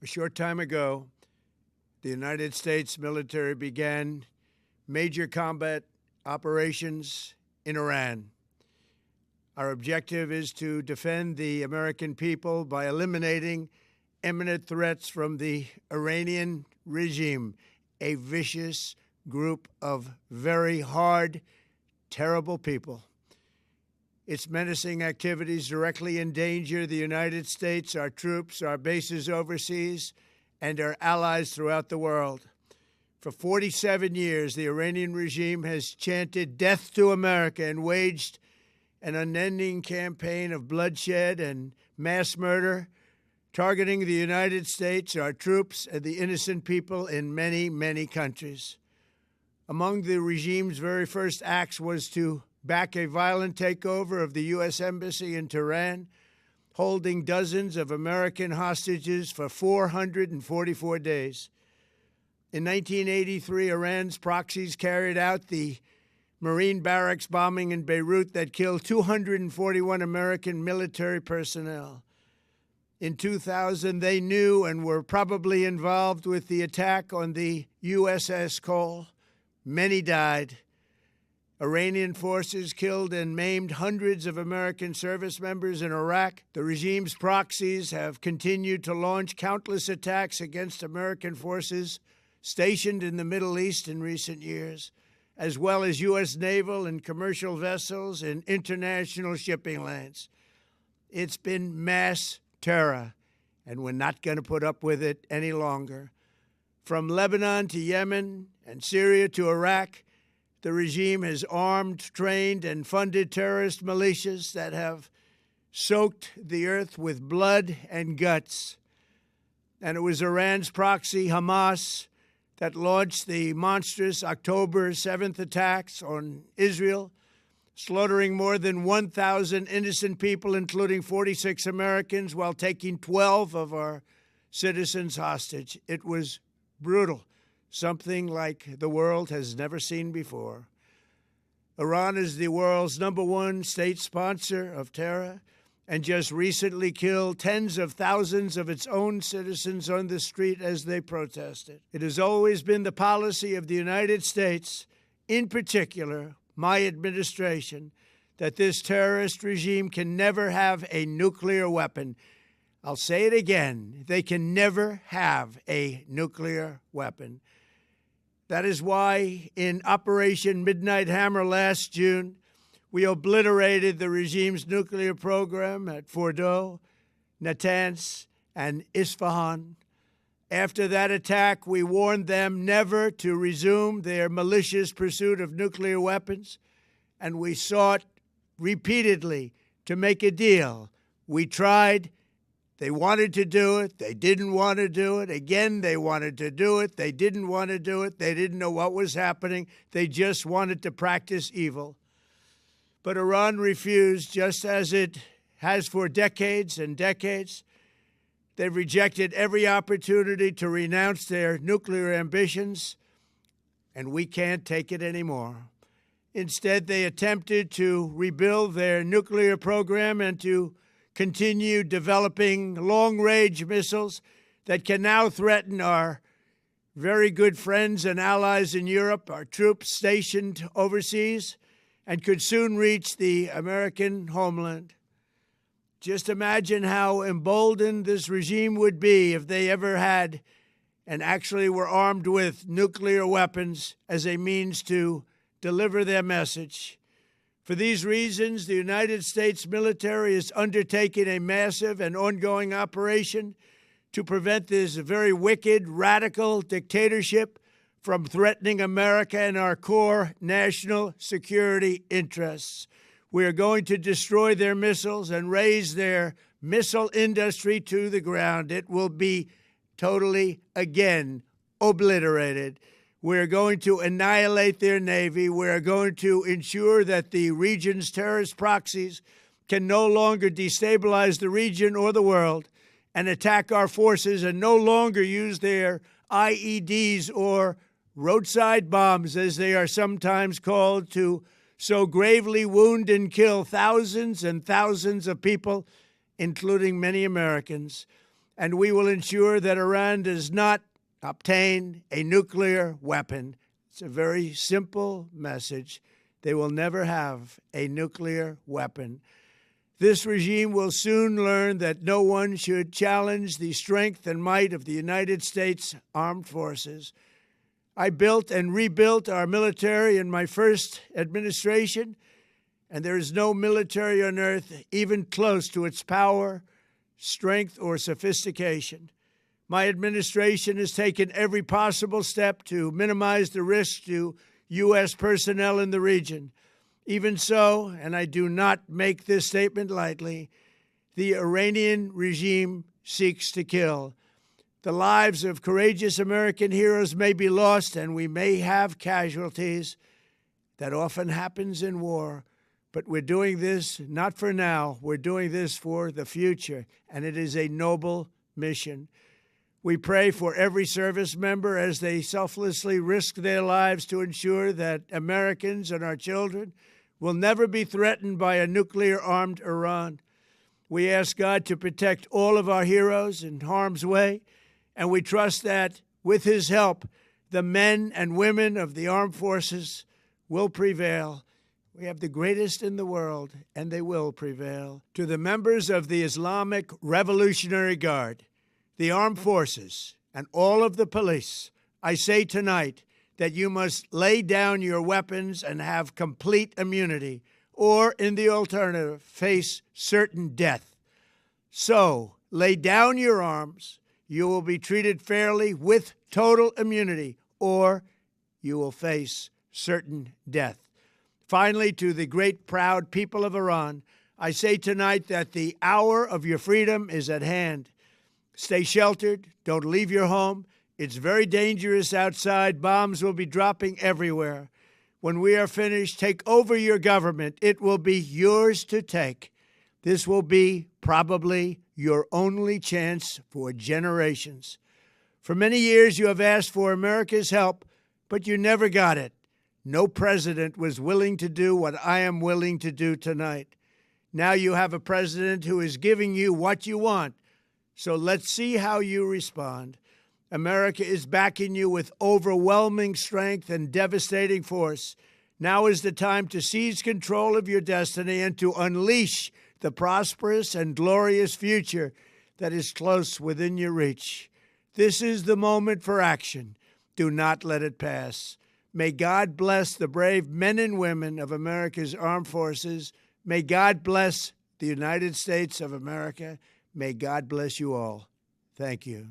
A short time ago, the United States military began major combat operations in Iran. Our objective is to defend the American people by eliminating imminent threats from the Iranian regime, a vicious group of very hard, terrible people. Its menacing activities directly endanger the United States, our troops, our bases overseas, and our allies throughout the world. For 47 years, the Iranian regime has chanted death to America and waged an unending campaign of bloodshed and mass murder, targeting the United States, our troops, and the innocent people in many, many countries. Among the regime's very first acts was to back a violent takeover of the U.S. Embassy in Tehran, holding dozens of American hostages for 444 days. In 1983, Iran's proxies carried out the Marine barracks bombing in Beirut that killed 241 American military personnel. In 2000, they knew and were probably involved with the attack on the USS Cole. Many died. Iranian forces killed and maimed hundreds of American service members in Iraq. The regime's proxies have continued to launch countless attacks against American forces stationed in the Middle East in recent years, as well as U.S. naval and commercial vessels in international shipping lanes. It's been mass terror, and we're not going to put up with it any longer. From Lebanon to Yemen and Syria to Iraq, the regime has armed, trained, and funded terrorist militias that have soaked the earth with blood and guts. And it was Iran's proxy, Hamas, that launched the monstrous October 7th attacks on Israel, slaughtering more than 1,000 innocent people, including 46 Americans, while taking 12 of our citizens hostage. It was brutal, something like the world has never seen before. Iran is the world's #1 state sponsor of terror and just recently killed tens of thousands of its own citizens on the street as they protested. It has always been the policy of the United States, in particular, my administration, that this terrorist regime can never have a nuclear weapon. I'll say it again, they can never have a nuclear weapon. That is why in Operation Midnight Hammer last June, we obliterated the regime's nuclear program at Fordow, Natanz, and Isfahan. After that attack, we warned them never to resume their malicious pursuit of nuclear weapons, and we sought repeatedly to make a deal. We tried. They wanted to do it. They didn't want to do it. Again, they wanted to do it. They didn't want to do it. They didn't know what was happening. They just wanted to practice evil. But Iran refused, just as it has for decades and decades. They've rejected every opportunity to renounce their nuclear ambitions, and we can't take it anymore. Instead, they attempted to rebuild their nuclear program and to continue developing long-range missiles that can now threaten our very good friends and allies in Europe, our troops stationed overseas, and could soon reach the American homeland. Just imagine how emboldened this regime would be if they ever had and actually were armed with nuclear weapons as a means to deliver their message. For these reasons, the United States military is undertaking a massive and ongoing operation to prevent this very wicked, radical dictatorship from threatening America and our core national security interests. We are going to destroy their missiles and raise their missile industry to the ground. It will be totally, again, obliterated. We're going to annihilate their Navy. We're going to ensure that the region's terrorist proxies can no longer destabilize the region or the world and attack our forces and no longer use their IEDs or roadside bombs, as they are sometimes called, to so gravely wound and kill thousands and thousands of people, including many Americans. and we will ensure that Iran does not obtain a nuclear weapon. It's a very simple message. They will never have a nuclear weapon. This regime will soon learn that no one should challenge the strength and might of the United States Armed Forces. I built and rebuilt our military in my first administration, and there is no military on earth even close to its power, strength, or sophistication. My administration has taken every possible step to minimize the risk to U.S. personnel in the region. Even so, and I do not make this statement lightly, the Iranian regime seeks to kill. The lives of courageous American heroes may be lost, and we may have casualties. That often happens in war. But we're doing this not for now. We're doing this for the future, and it is a noble mission. We pray for every service member as they selflessly risk their lives to ensure that Americans and our children will never be threatened by a nuclear-armed Iran. We ask God to protect all of our heroes in harm's way, and we trust that, with His help, the men and women of the armed forces will prevail. We have the greatest in the world, and they will prevail. To the members of the Islamic Revolutionary Guard, the armed forces, and all of the police, I say tonight that you must lay down your weapons and have complete immunity, or, in the alternative, face certain death. So, lay down your arms. You will be treated fairly with total immunity, or you will face certain death. Finally, to the great, proud people of Iran, I say tonight that the hour of your freedom is at hand. Stay sheltered. Don't leave your home. It's very dangerous outside. Bombs will be dropping everywhere. When we are finished, take over your government. It will be yours to take. This will be probably your only chance for generations. For many years, you have asked for America's help, but you never got it. No president was willing to do what I am willing to do tonight. Now you have a president who is giving you what you want. So let's see how you respond. America is backing you with overwhelming strength and devastating force. Now is the time to seize control of your destiny and to unleash the prosperous and glorious future that is close within your reach. This is the moment for action. Do not let it pass. May God bless the brave men and women of America's armed forces. May God bless the United States of America. May God bless you all. Thank you.